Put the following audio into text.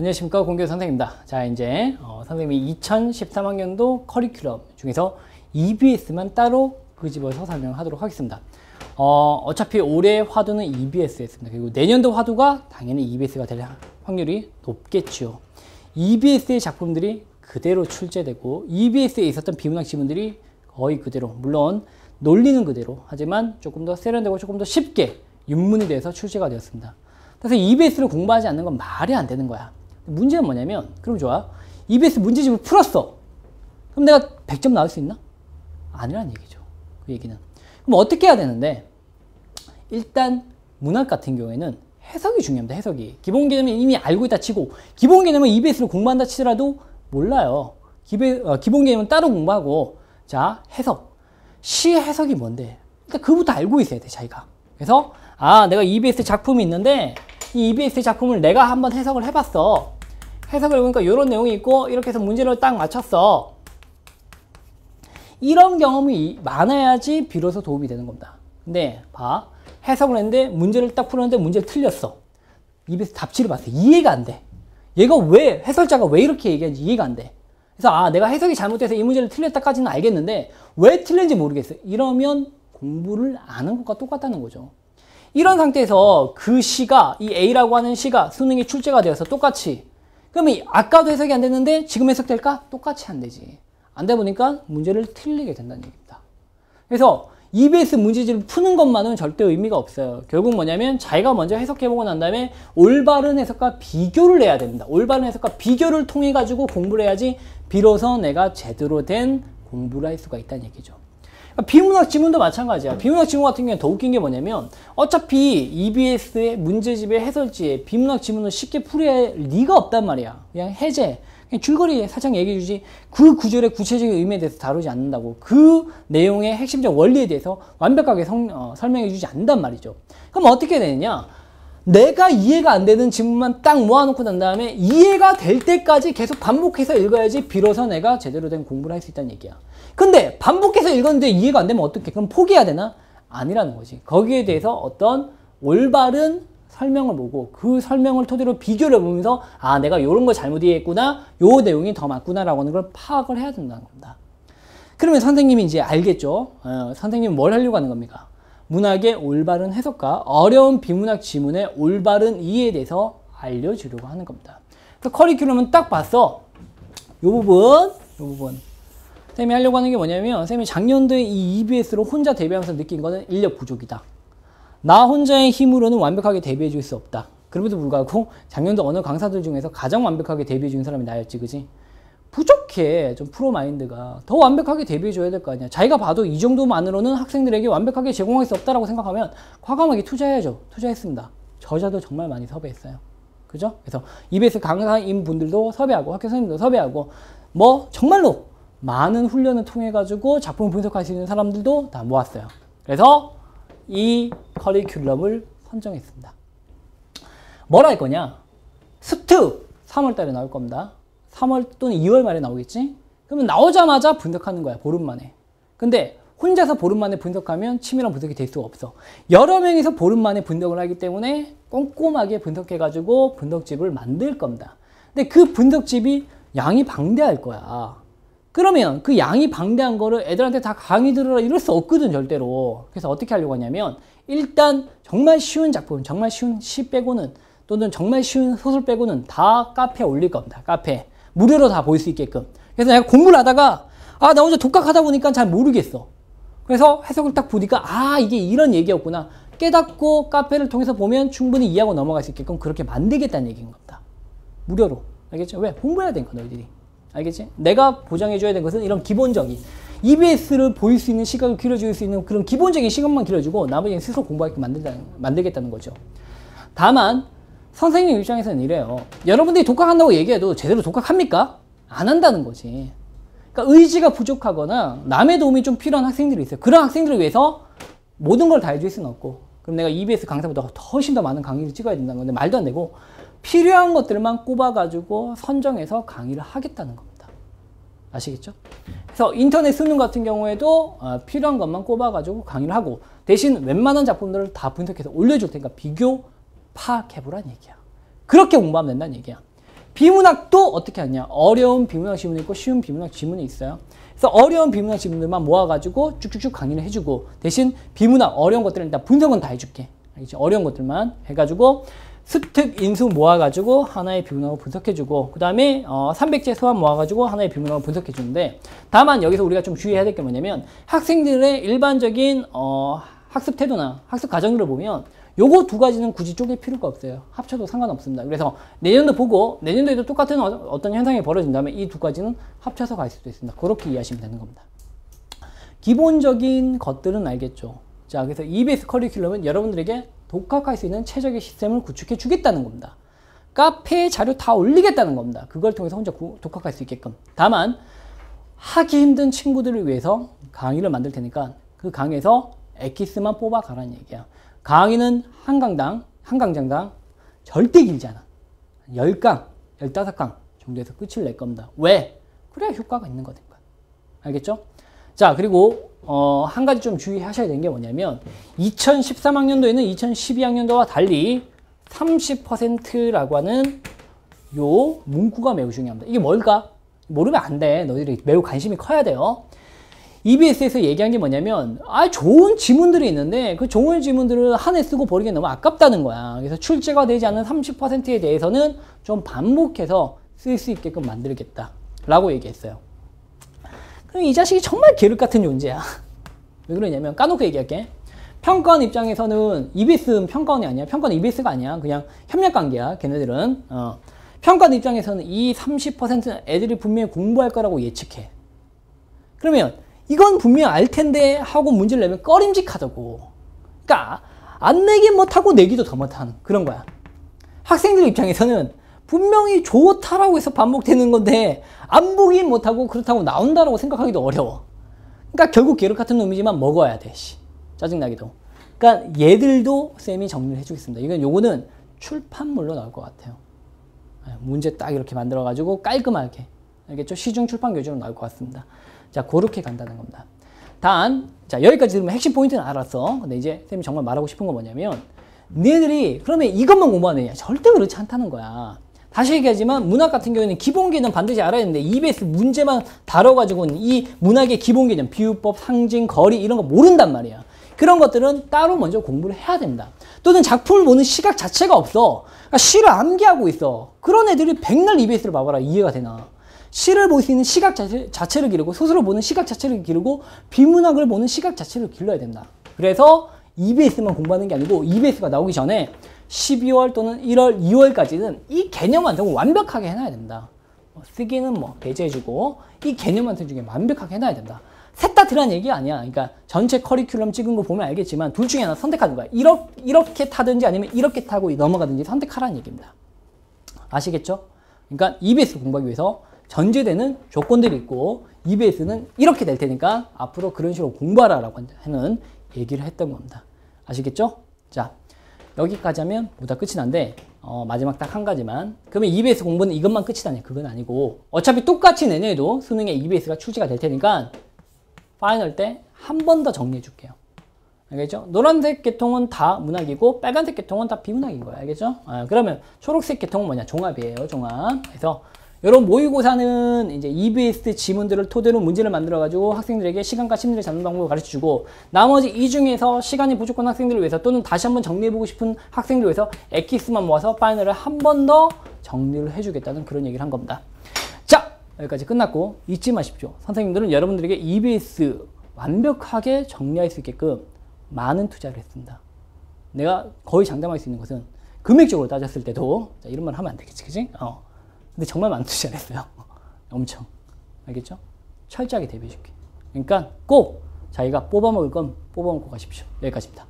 안녕하십니까, 공교 선생님입니다. 자, 이제 선생님이 2013학년도 커리큘럼 중에서 EBS만 따로 끄집어서 설명하도록 하겠습니다. 어차피 올해 화두는 EBS였습니다. 그리고 내년도 화두가 당연히 EBS가 될 확률이 높겠죠. EBS의 작품들이 그대로 출제되고 EBS에 있었던 비문학 지문들이 거의 그대로, 물론 논리는 그대로, 하지만 조금 더 세련되고 조금 더 쉽게 윤문에 대해서 출제가 되었습니다. 그래서 EBS를 공부하지 않는 건 말이 안 되는 거야. 문제는 뭐냐면, 그럼 좋아, EBS 문제집을 풀었어. 그럼 내가 100점 나올 수 있나? 아니라는 얘기죠. 그 얘기는. 그럼 어떻게 해야 되는데, 일단 문학 같은 경우에는 해석이 중요합니다. 해석이. 기본 개념은 이미 알고 있다 치고, 기본 개념은 EBS를 공부한다 치더라도 몰라요. 기본 개념은 따로 공부하고, 자, 해석. 시 해석이 뭔데? 일단 그부터 알고 있어야 돼, 자기가. 그래서 내가 EBS 작품이 있는데 이 EBS 작품을 내가 한번 해석을 해봤어. 해석을 해보니까 이런 내용이 있고 이렇게 해서 문제를 딱 맞췄어. 이런 경험이 많아야지 비로소 도움이 되는 겁니다. 근데 봐, 해석을 했는데 문제를 딱 풀었는데 문제를 틀렸어. EBS 답지를 봤어. 이해가 안 돼. 얘가 왜, 해설자가 왜 이렇게 얘기하는지 이해가 안 돼. 그래서 내가 해석이 잘못돼서 이 문제를 틀렸다까지는 알겠는데 왜 틀린지 모르겠어. 이러면 공부를 안 한 것과 똑같다는 거죠. 이런 상태에서 그 시가, 이 A라고 하는 시가 수능에 출제가 되어서 똑같이, 그러면 아까도 해석이 안 됐는데 지금 해석될까? 똑같이 안 되지. 안 되다 보니까 문제를 틀리게 된다는 얘기입니다. 그래서 EBS 문제집을 푸는 것만은 절대 의미가 없어요. 결국 뭐냐면 자기가 먼저 해석해보고 난 다음에 올바른 해석과 비교를 해야 됩니다. 올바른 해석과 비교를 통해 가지고 공부를 해야지 비로소 내가 제대로 된 공부를 할 수가 있다는 얘기죠. 비문학 지문도 마찬가지야. 비문학 지문 같은 경우는 더 웃긴 게 뭐냐면 어차피 EBS의 문제집의 해설지에 비문학 지문을 쉽게 풀이할 리가 없단 말이야. 그냥 해제, 그냥 줄거리에 살짝 얘기해 주지 그 구절의 구체적인 의미에 대해서 다루지 않는다고, 그 내용의 핵심적 원리에 대해서 완벽하게 설명해 주지 않는단 말이죠. 그럼 어떻게 되느냐, 내가 이해가 안 되는 지문만 딱 모아놓고 난 다음에 이해가 될 때까지 계속 반복해서 읽어야지 비로소 내가 제대로 된 공부를 할 수 있다는 얘기야. 근데 반복해서 읽었는데 이해가 안 되면 어떻게? 그럼 포기해야 되나? 아니라는 거지. 거기에 대해서 어떤 올바른 설명을 보고 그 설명을 토대로 비교를 해보면서 내가 이런 거 잘못 이해했구나, 요 내용이 더 맞구나 라고 하는 걸 파악을 해야 된다는 겁니다. 그러면 선생님이 이제 알겠죠? 선생님은 뭘 하려고 하는 겁니까? 문학의 올바른 해석과 어려운 비문학 지문의 올바른 이해에 대해서 알려주려고 하는 겁니다. 그래서 커리큘럼은 딱 봤어. 요 부분. 쌤이 하려고 하는 게 뭐냐면, 쌤이 작년도에 이 EBS로 혼자 데뷔하면서 느낀 거는 인력 부족이다. 나 혼자의 힘으로는 완벽하게 데뷔해 줄 수 없다. 그럼에도 불구하고 작년도 언어 강사들 중에서 가장 완벽하게 데뷔해 준 사람이 나였지, 그지? 부족해. 좀 프로 마인드가 더 완벽하게 데뷔해 줘야 될 거 아니야. 자기가 봐도 이 정도만으로는 학생들에게 완벽하게 제공할 수 없다라고 생각하면 과감하게 투자해야죠. 투자했습니다. 저자도 정말 많이 섭외했어요. 그죠? 그래서 EBS 강사인 분들도 섭외하고 학교 선생님도 섭외하고 정말로 많은 훈련을 통해 가지고 작품을 분석할 수 있는 사람들도 다 모았어요. 그래서 이 커리큘럼을 선정했습니다. 뭘 할 거냐? 스트 3월 달에 나올 겁니다. 3월 또는 2월 말에 나오겠지? 그러면 나오자마자 분석하는 거야, 보름 만에. 근데 혼자서 보름 만에 분석하면 치밀한 분석이 될 수가 없어. 여러 명이서 보름 만에 분석을 하기 때문에 꼼꼼하게 분석해가지고 분석집을 만들 겁니다. 근데 그 분석집이 양이 방대할 거야. 그러면 그 양이 방대한 거를 애들한테 다 강의 들으라 이럴 수 없거든, 절대로. 그래서 어떻게 하려고 하냐면, 일단 정말 쉬운 작품, 정말 쉬운 시 빼고는, 또는 정말 쉬운 소설 빼고는 다 카페에 올릴 겁니다. 카페. 무료로 다 볼 수 있게끔. 그래서 내가 공부를 하다가 나 혼자 독학하다 보니까 잘 모르겠어. 그래서 해석을 딱 보니까 이게 이런 얘기였구나 깨닫고 카페를 통해서 보면 충분히 이해하고 넘어갈 수 있게끔 그렇게 만들겠다는 얘기인 겁니다. 무료로. 알겠죠? 왜? 공부해야 되니까, 너희들이. 알겠지? 내가 보장해줘야 되는 것은 이런 기본적인 EBS를 보일 수 있는 시각을 길어줄 수 있는 그런 기본적인 시간만 길어주고 나머지는 스스로 공부하게 만들겠다는 거죠. 다만 선생님 입장에서는 이래요. 여러분들이 독학한다고 얘기해도 제대로 독학합니까? 안 한다는 거지. 그러니까 의지가 부족하거나 남의 도움이 좀 필요한 학생들이 있어요. 그런 학생들을 위해서 모든 걸 다 해줄 수는 없고, 그럼 내가 EBS 강사보다 훨씬 더 많은 강의를 찍어야 된다는 건데 말도 안 되고, 필요한 것들만 꼽아가지고 선정해서 강의를 하겠다는 겁니다. 아시겠죠? 그래서 인터넷 수능 같은 경우에도 필요한 것만 꼽아가지고 강의를 하고, 대신 웬만한 작품들을 다 분석해서 올려줄 테니까 비교 파악해보라는 얘기야. 그렇게 공부하면 된다는 얘기야. 비문학도 어떻게 하냐? 어려운 비문학 지문이 있고 쉬운 비문학 지문이 있어요. 그래서 어려운 비문학 지문들만 모아가지고 쭉쭉쭉 강의를 해주고 대신 비문학 어려운 것들은 일단 분석은 다 해줄게. 알겠지? 어려운 것들만 해가지고 습득, 인수 모아가지고 하나의 비문학을 분석해주고 그 다음에 300제 소환 모아가지고 하나의 비문학을 분석해주는데 다만 여기서 우리가 좀 주의해야 될 게 뭐냐면 학생들의 일반적인 학습 태도나 학습 과정들을 보면 요거 두 가지는 굳이 쪼갤 필요가 없어요. 합쳐도 상관없습니다. 그래서 내년도 보고 내년도에도 똑같은 어떤 현상이 벌어진다면 이 두 가지는 합쳐서 갈 수도 있습니다. 그렇게 이해하시면 되는 겁니다. 기본적인 것들은 알겠죠. 자, 그래서 EBS 커리큘럼은 여러분들에게 독학할 수 있는 최적의 시스템을 구축해 주겠다는 겁니다. 카페에 자료 다 올리겠다는 겁니다. 그걸 통해서 혼자 독학할 수 있게끔. 다만 하기 힘든 친구들을 위해서 강의를 만들 테니까 그 강의에서 엑기스만 뽑아가라는 얘기야. 강의는 한 강장당 절대 길지 않아. 10강, 15강 정도에서 끝을 낼 겁니다. 왜? 그래야 효과가 있는 거니까. 알겠죠? 자, 그리고 한 가지 좀 주의하셔야 되는 게 뭐냐면 2013학년도에는 2012학년도와 달리 30%라고 하는 요 문구가 매우 중요합니다. 이게 뭘까? 모르면 안 돼. 너희들이 매우 관심이 커야 돼요. EBS에서 얘기한 게 뭐냐면 좋은 지문들이 있는데 그 좋은 지문들을 한 해 쓰고 버리기 너무 아깝다는 거야. 그래서 출제가 되지 않은 30%에 대해서는 좀 반복해서 쓸 수 있게끔 만들겠다 라고 얘기했어요. 그럼 이 자식이 정말 계륵 같은 존재야. 왜 그러냐면 까놓고 얘기할게. 평가원 입장에서는 EBS는 평가원이 아니야. 평가원 EBS가 아니야. 그냥 협력관계야. 걔네들은. 평가원 입장에서는 이 30%는 애들이 분명히 공부할 거라고 예측해. 그러면 이건 분명히 알 텐데 하고 문제를 내면 꺼림직하다고. 그러니까 안 내긴 못하고 내기도 더 못하는 그런 거야. 학생들 입장에서는 분명히 좋다라고 해서 반복되는 건데 안 보긴 못하고 그렇다고 나온다라고 생각하기도 어려워. 그러니까 결국 계륵 같은 놈이지만 먹어야 돼. 짜증나기도. 그러니까 얘들도 쌤이 정리를 해주겠습니다. 요거는 출판물로 나올 것 같아요. 문제 딱 이렇게 만들어가지고 깔끔하게. 알겠죠? 시중 출판 교재로 나올 것 같습니다. 자, 그렇게 간다는 겁니다. 자, 여기까지 들으면 핵심 포인트는 알았어. 근데 이제 쌤이 정말 말하고 싶은 건 뭐냐면, 너희들이 그러면 이것만 공부하느냐? 절대 그렇지 않다는 거야. 다시 얘기하지만, 문학 같은 경우에는 기본 개념 반드시 알아야 되는데, EBS 문제만 다뤄가지고는 이 문학의 기본 개념, 비유법, 상징, 거리, 이런 거 모른단 말이야. 그런 것들은 따로 먼저 공부를 해야 된다. 또는 작품을 보는 시각 자체가 없어. 그러니까 시를 암기하고 있어. 그런 애들이 백날 EBS를 봐봐라. 이해가 되나? 시를 볼 수 있는 시각 자체를 기르고 소설을 보는 시각 자체를 기르고 비문학을 보는 시각 자체를 길러야 된다. 그래서 EBS만 공부하는 게 아니고 EBS가 나오기 전에 12월 또는 1월, 2월까지는 이 개념만 좀 완벽하게 해놔야 된다. 쓰기는 배제해주고 이 개념만 중에 완벽하게 해놔야 된다. 셋 다 들으라는 얘기가 아니야. 그러니까 전체 커리큘럼 찍은 거 보면 알겠지만 둘 중에 하나 선택하는 거야. 이렇게 타든지 아니면 이렇게 타고 넘어가든지 선택하라는 얘기입니다. 아시겠죠? 그러니까 EBS 공부하기 위해서 전제되는 조건들이 있고 EBS는 이렇게 될 테니까 앞으로 그런 식으로 공부하라라고 하는 얘기를 했던 겁니다. 아시겠죠? 자, 여기까지 하면 모두 끝이 난데 마지막 딱 한 가지만. 그러면 EBS 공부는 이것만 끝이 나냐? 그건 아니고 어차피 똑같이 내년에도 수능에 EBS가 출제가 될 테니까 파이널 때 한 번 더 정리해 줄게요. 알겠죠? 노란색 계통은 다 문학이고 빨간색 계통은 다 비문학인 거예요. 알겠죠? 그러면 초록색 계통은 뭐냐? 종합이에요. 종합. 그래서 이런 모의고사는 이제 EBS 지문들을 토대로 문제를 만들어가지고 학생들에게 시간과 심리를 잡는 방법을 가르쳐주고 나머지 이 중에서 시간이 부족한 학생들을 위해서 또는 다시 한번 정리해보고 싶은 학생들을 위해서 엑기스만 모아서 파이널을 한 번 더 정리를 해주겠다는 그런 얘기를 한 겁니다. 자, 여기까지 끝났고 잊지 마십시오. 선생님들은 여러분들에게 EBS 완벽하게 정리할 수 있게끔 많은 투자를 했습니다. 내가 거의 장담할 수 있는 것은 금액적으로 따졌을 때도 자, 이런 말 하면 안 되겠지, 그치? 근데 정말 많은 투자를 했어요. 엄청. 알겠죠? 철저하게 대비해줄게. 그러니까 꼭 자기가 뽑아먹을 건 뽑아먹고 가십시오. 여기까지입니다.